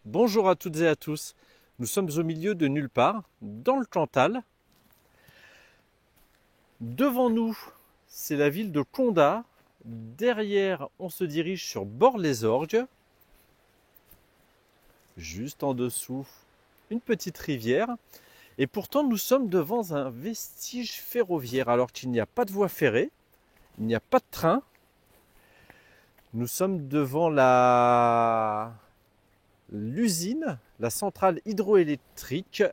Bonjour à toutes et à tous. Nous sommes au milieu de nulle part, dans le Cantal. Devant nous, c'est la ville de Condat. Derrière, on se dirige sur Bord-les-Orgues. Juste en dessous, une petite rivière. Et pourtant, nous sommes devant un vestige ferroviaire, alors qu'il n'y a pas de voie ferrée, il n'y a pas de train. Nous sommes devant l'usine, la centrale hydroélectrique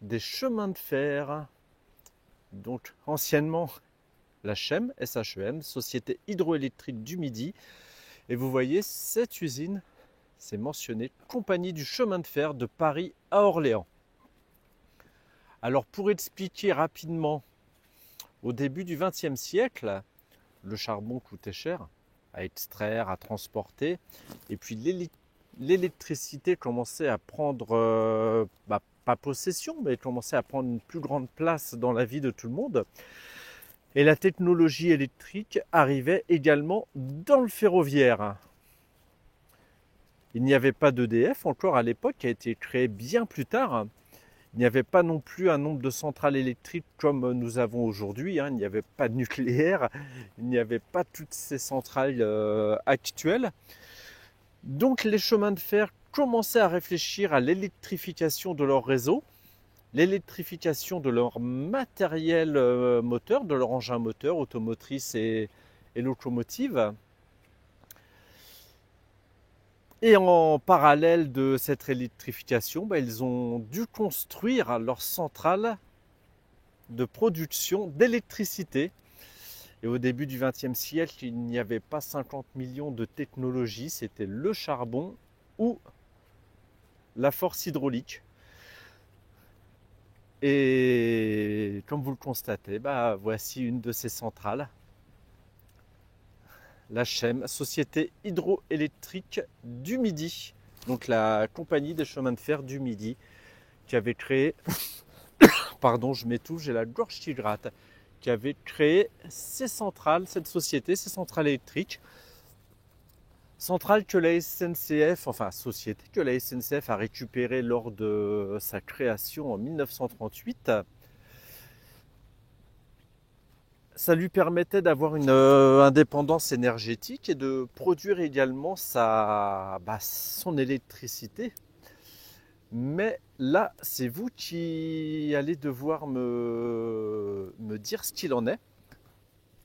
des chemins de fer, donc anciennement la SHEM, SHEM, Société hydroélectrique du Midi. Et vous voyez, cette usine, c'est mentionné Compagnie du chemin de fer de Paris à Orléans. Alors pour expliquer rapidement, au début du XXe siècle, le charbon coûtait cher à extraire, à transporter, et puis l'électricité commençait à prendre, pas possession, mais commençait à prendre une plus grande place dans la vie de tout le monde. Et la technologie électrique arrivait également dans le ferroviaire. Il n'y avait pas d'EDF encore à l'époque, qui a été créé bien plus tard. Il n'y avait pas non plus un nombre de centrales électriques comme nous avons aujourd'hui. Il n'y avait pas de nucléaire, il n'y avait pas toutes ces centrales actuelles. Donc les chemins de fer commençaient à réfléchir à l'électrification de leur réseau, l'électrification de leur matériel moteur, de leur engin moteur, automotrice et locomotive. Et en parallèle de cette électrification, ils ont dû construire leur centrale de production d'électricité. Et au début du XXe siècle, il n'y avait pas 50 millions de technologies, c'était le charbon ou la force hydraulique. Et comme vous le constatez, voici une de ces centrales, la SHEM, Société hydroélectrique du Midi, donc la compagnie des chemins de fer du Midi, qui avait créé, pardon, je m'étouffe, j'ai la gorge qui gratte, qui avait créé ces centrales, cette société, ces centrales électriques, centrale que la SNCF, enfin société que la SNCF a récupérée lors de sa création en 1938. Ça lui permettait d'avoir une indépendance énergétique et de produire également son électricité. Mais là, c'est vous qui allez devoir me dire ce qu'il en est,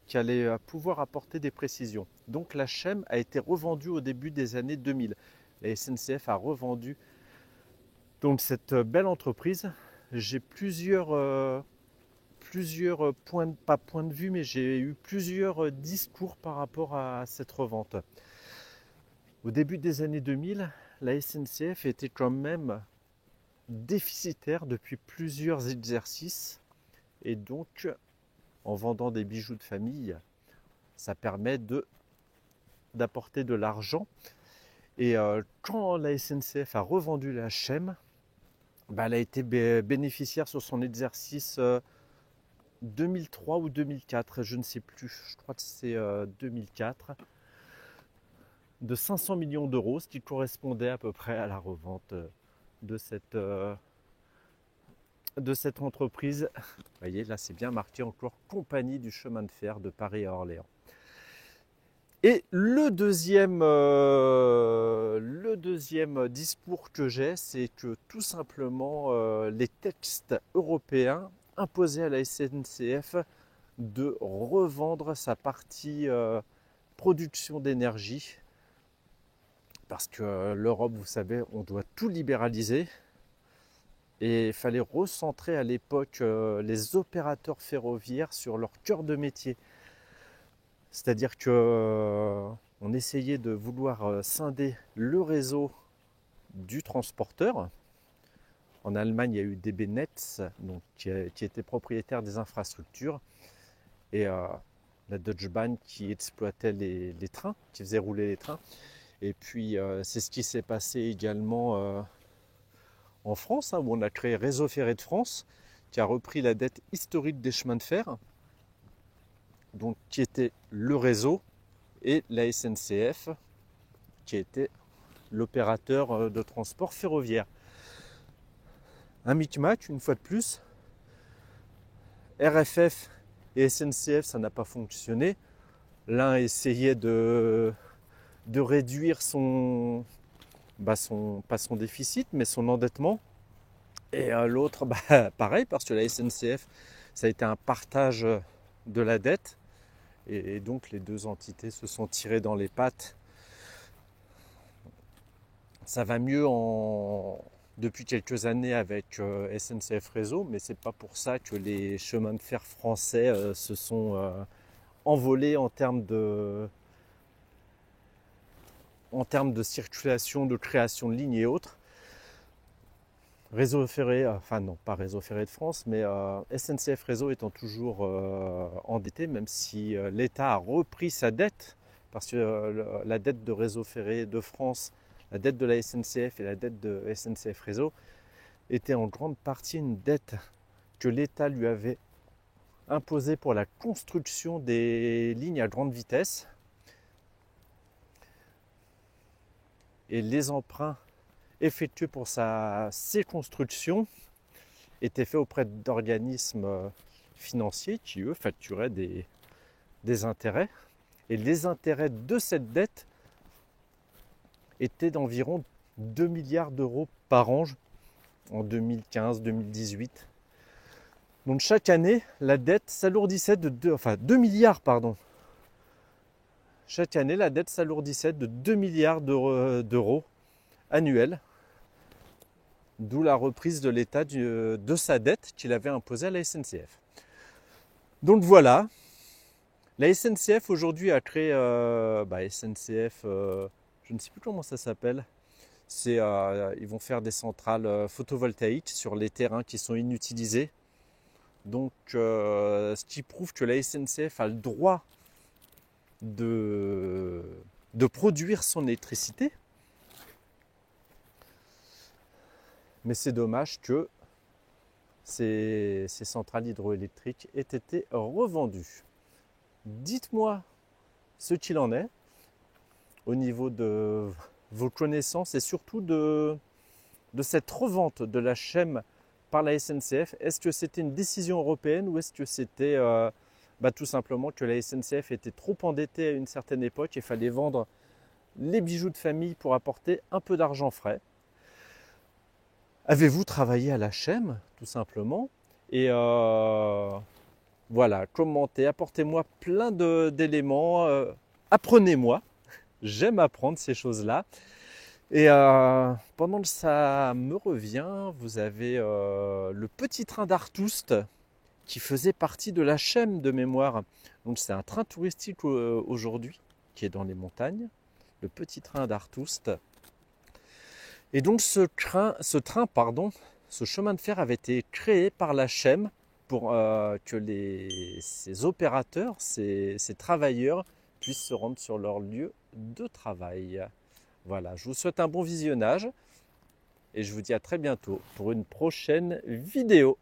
qui allait pouvoir apporter des précisions. Donc la SHEM a été revendue au début des années 2000. La SNCF a revendu donc cette belle entreprise. J'ai plusieurs pas points de vue, mais j'ai eu plusieurs discours par rapport à cette revente. Au début des années 2000, la SNCF était quand même déficitaire depuis plusieurs exercices, et donc en vendant des bijoux de famille, ça permet d'apporter de l'argent. Et quand la SNCF a revendu la SHEM, elle a été bénéficiaire sur son exercice 2003 ou 2004, je ne sais plus, je crois que c'est 2004, de 500 millions d'euros, ce qui correspondait à peu près à la revente de cette entreprise. Vous voyez, là c'est bien marqué encore Compagnie du chemin de fer de Paris à Orléans. Et le deuxième discours que j'ai, c'est que tout simplement les textes européens imposaient à la SNCF de revendre sa partie production d'énergie, parce que l'Europe, vous savez, on doit tout libéraliser, et il fallait recentrer à l'époque les opérateurs ferroviaires sur leur cœur de métier. C'est-à-dire que on essayait de vouloir scinder le réseau du transporteur. En Allemagne, il y a eu DB Netz, donc, qui était propriétaire des infrastructures, et la Deutsche Bahn qui exploitait les trains, qui faisait rouler les trains. Et puis c'est ce qui s'est passé également en France, où on a créé Réseau Ferré de France, qui a repris la dette historique des chemins de fer, donc qui était le réseau, et la SNCF, qui était l'opérateur de transport ferroviaire. Un micmac, une fois de plus. RFF et SNCF, ça n'a pas fonctionné. L'un essayait de réduire pas son déficit, mais son endettement. Et l'autre, pareil, parce que la SNCF, ça a été un partage de la dette. Et donc les deux entités se sont tirées dans les pattes. Ça va mieux depuis quelques années avec SNCF Réseau, mais c'est pas pour ça que les chemins de fer français se sont envolés en termes de circulation, de création de lignes et autres. Réseau ferré, enfin non, pas Réseau ferré de France, mais SNCF Réseau étant toujours endetté, même si l'État a repris sa dette, parce que la dette de Réseau ferré de France, la dette de la SNCF et la dette de SNCF Réseau était en grande partie une dette que l'État lui avait imposée pour la construction des lignes à grande vitesse. Et les emprunts effectués pour ces constructions étaient faits auprès d'organismes financiers qui, eux, facturaient des intérêts. Et les intérêts de cette dette étaient d'environ 2 milliards d'euros par an en 2015-2018. Donc chaque année, la dette s'alourdissait de 2 milliards, pardon. Chaque année, la dette s'alourdissait de 2 milliards d'euros annuels, d'où la reprise de l'État de sa dette qu'il avait imposée à la SNCF. Donc voilà, la SNCF aujourd'hui a créé SNCF, je ne sais plus comment ça s'appelle. Ils vont faire des centrales photovoltaïques sur les terrains qui sont inutilisés. Donc ce qui prouve que la SNCF a le droit de produire son électricité. Mais c'est dommage que ces centrales hydroélectriques aient été revendues. Dites-moi ce qu'il en est au niveau de vos connaissances et surtout de cette revente de la Chem par la SNCF. Est-ce que c'était une décision européenne ou est-ce que c'était tout simplement que la SNCF était trop endettée à une certaine époque et il fallait vendre les bijoux de famille pour apporter un peu d'argent frais? Avez-vous travaillé à la Chem, tout simplement? Et voilà, commentez, apportez-moi plein d'éléments, apprenez-moi. J'aime apprendre ces choses-là. Et pendant que ça me revient, vous avez le petit train d'Artoust qui faisait partie de la Chem de mémoire. Donc c'est un train touristique aujourd'hui qui est dans les montagnes, le petit train d'Artoust. Et donc ce chemin de fer avait été créé par la Chem pour que ces opérateurs, ces travailleurs puissent se rendre sur leur lieu de travail. Voilà, je vous souhaite un bon visionnage et je vous dis à très bientôt pour une prochaine vidéo.